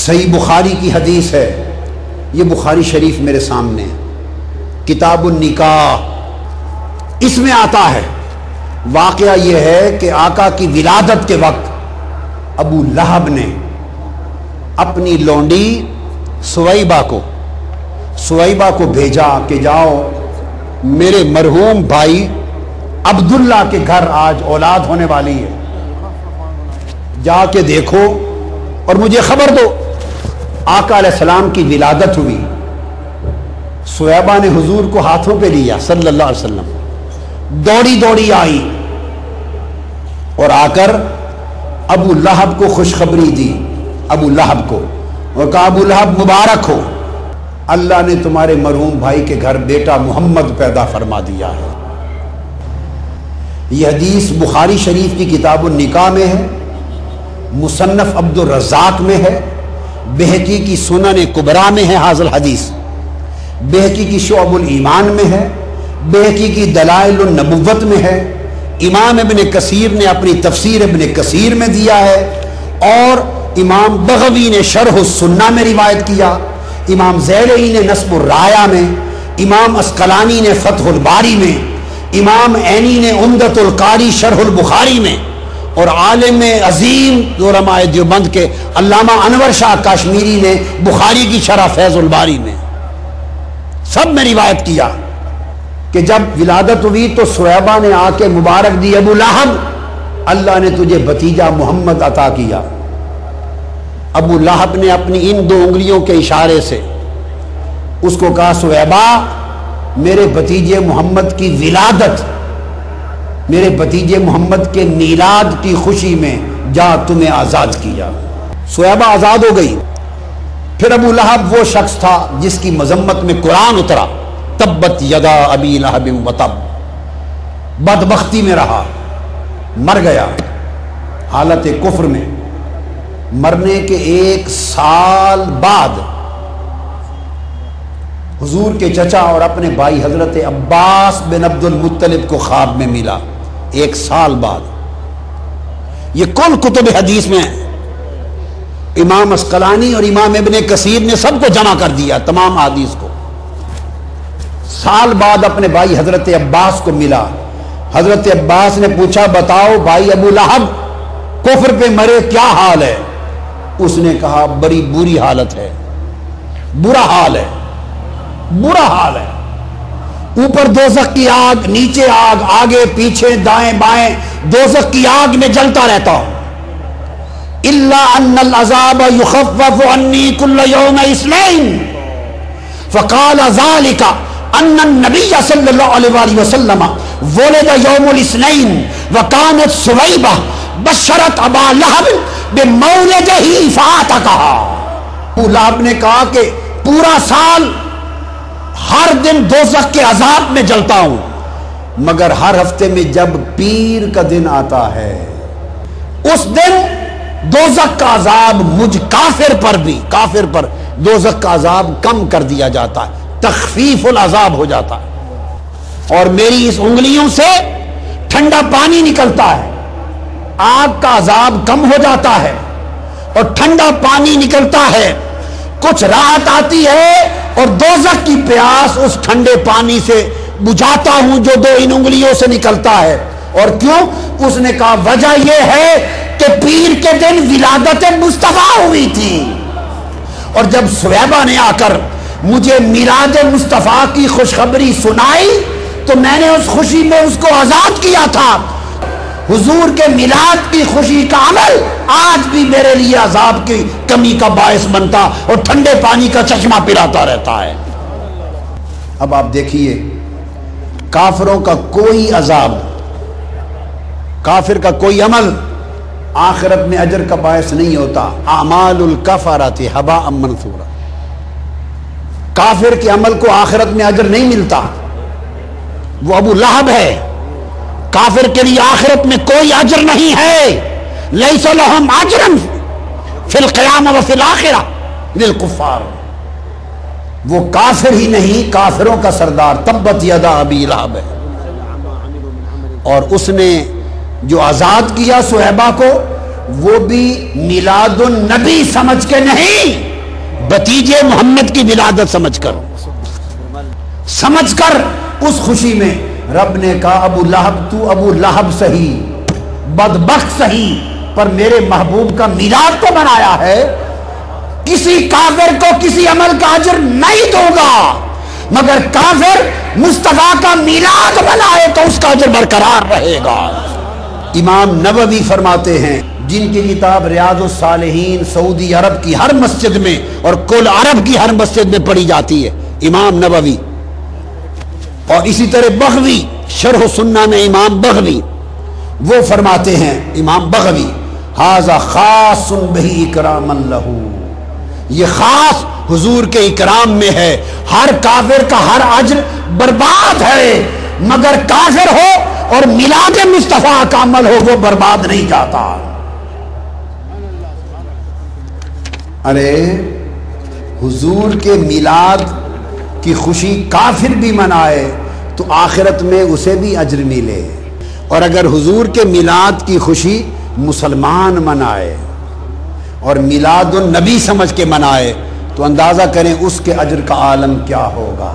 صحیح بخاری کی حدیث ہے، یہ بخاری شریف میرے سامنے ہے، کتاب النکاح، اس میں آتا ہے واقعہ یہ ہے کہ آقا کی ولادت کے وقت ابو لہب نے اپنی لونڈی سویبہ کو بھیجا کہ جاؤ میرے مرحوم بھائی عبداللہ کے گھر آج اولاد ہونے والی ہے، جا کے دیکھو اور مجھے خبر دو۔ آقا علیہ السلام کی ولادت ہوئی، سویبہ نے حضور کو ہاتھوں پہ لیا صلی اللہ علیہ وسلم، دوڑی آئی اور آ کر ابو لہب کو خوشخبری دی، ابو لہب کو، اور کہا ابو لہب مبارک ہو، اللہ نے تمہارے مرحوم بھائی کے گھر بیٹا محمد پیدا فرما دیا ہے۔ یہ حدیث بخاری شریف کی کتاب النکاح میں ہے، مصنف عبد الرزاق میں ہے، بہقی کی سنن کبریٰ میں ہے حاصل حدیث، بہقی کی شعب الایمان میں ہے، بہقی کی دلائل النبوت میں ہے، امام ابن کثیر نے اپنی تفسیر ابن کثیر میں دیا ہے، اور امام بغوی نے شرح السنہ میں روایت کیا، امام زیلعی نے نصب الرایہ میں، امام عسقلانی نے فتح الباری میں، امام عینی نے عمدۃ القاری شرح البخاری میں، اور عالم عظیم علماء دیوبند کے علامہ انور شاہ کاشمیری نے بخاری کی شرح فیض الباری میں، سب میں روایت کیا کہ جب ولادت ہوئی تو سویبہ نے آ کے مبارک دی، ابو لہب اللہ نے تجھے بھتیجا محمد عطا کیا۔ ابو لہب نے اپنی ان 2 انگلیوں کے اشارے سے اس کو کہا سویبہ میرے بھتیجے محمد کی ولادت، میرے بھتیجے محمد کے میلاد کی خوشی میں جا تمہیں آزاد کیا۔ سویبہ آزاد ہو گئی۔ پھر ابو لہب وہ شخص تھا جس کی مذمت میں قرآن اترا، تبت یدا ابی لہب وتب، بدبختی میں رہا، مر گیا حالت کفر میں۔ مرنے کے 1 سال بعد حضور کے چچا اور اپنے بھائی حضرت عباس بن عبد المطلب کو خواب میں ملا، 1 سال بعد۔ یہ کل کتب حدیث میں امام عسقلانی اور امام ابن کثیر نے سب کو جمع کر دیا، تمام حدیث کو۔ سال بعد اپنے بھائی حضرت عباس کو ملا، حضرت عباس نے پوچھا بتاؤ بھائی ابو لہب کفر پہ مرے کیا حال ہے؟ اس نے کہا بڑی بری حالت ہے، برا حال ہے، برا حال ہے، اوپر دوزخ کی آگ، نیچے آگ، آگے پیچھے دائیں بائیں دوزخ کی آگ میں جلتا رہتا ہوں۔ الا ان العذاب يخفف عني كل يوم اثنين فقال ذلك ان النبي صلی اللہ علیہ وسلم ولد يوم الاثنين وكانت سويبة بشرت ابا لہب بمولده فاتقها۔ ابو لہب نے کہا کہ پورا سال ہر دن دوزخ کے عذاب میں جلتا ہوں، مگر ہر ہفتے میں جب پیر کا دن آتا ہے اس دن دوزخ کا عذاب مجھ کافر پر بھی، کافر پر دوزخ کا عذاب کم کر دیا جاتا ہے، تخفیف العذاب ہو جاتا ہے، اور میری اس انگلیوں سے ٹھنڈا پانی نکلتا ہے، آگ کا عذاب کم ہو جاتا ہے اور ٹھنڈا پانی نکلتا ہے، کچھ راحت آتی ہے، اور دوزخ کی پیاس اس ٹھنڈے پانی سے بجھاتا ہوں جو 2 ان انگلیوں سے نکلتا ہے۔ اور کیوں؟ اس نے کہا وجہ یہ ہے کہ پیر کے دن ولادت مصطفیٰ ہوئی تھی، اور جب سویبہ نے آ کر مجھے میلاد مصطفیٰ کی خوشخبری سنائی تو میں نے اس خوشی میں اس کو آزاد کیا تھا۔ حضور کے میلاد کی خوشی کا عمل آج بھی میرے لیے عذاب کی کمی کا باعث بنتا اور ٹھنڈے پانی کا چشمہ پلاتا رہتا ہے۔ اب آپ دیکھیے کافروں کا کوئی عذاب، کافر کا کوئی عمل آخرت میں اجر کا باعث نہیں ہوتا۔ اعمال الکفرۃ ھباء منثورا، کافر کے عمل کو آخرت میں اجر نہیں ملتا۔ وہ ابو لہب ہے، کافر کے لیے آخرت میں کوئی اجر نہیں ہے، لیس لہم اجر فی القیامہ وفی الآخرہ للکفار۔ وہ کافر ہی نہیں، کافروں کا سردار تبت یدا ابی لہب ہے، اور اس نے جو آزاد کیا سہیبہ کو وہ بھی میلاد النبی سمجھ کے نہیں، بتیجے محمد کی ولادت سمجھ کر اس خوشی میں رب نے کہا ابو لہب تو ابو لہب سہی، بدبخت سہی، پر میرے محبوب کا میلاد تو منایا ہے، کسی کافر کو کسی عمل کا اجر نہیں دوں گا، مگر کافر مصطفیٰ کا میلاد منائے تو اس کا اجر برقرار رہے گا۔ امام نووی فرماتے ہیں، جن کی کتاب ریاض الصالحین سعودی عرب کی ہر مسجد میں اور کل عرب کی ہر مسجد میں پڑھی جاتی ہے، امام نووی، اور اسی طرح بغوی شرح سنہ میں امام بغوی، وہ فرماتے ہیں امام بغوی ھذا خاص بہ اکراما لہ، یہ خاص حضور کے اکرام میں ہے، ہر کافر کا ہر اجر برباد ہے، مگر کافر ہو اور میلاد مصطفیٰ کا عمل ہو وہ برباد نہیں جاتا۔ ارے حضور کے میلاد کی خوشی کافر بھی منائے تو آخرت میں اسے بھی اجر ملے، اور اگر حضور کے میلاد کی خوشی مسلمان منائے اور میلاد النبی سمجھ کے منائے تو اندازہ کریں اس کے اجر کا عالم کیا ہوگا۔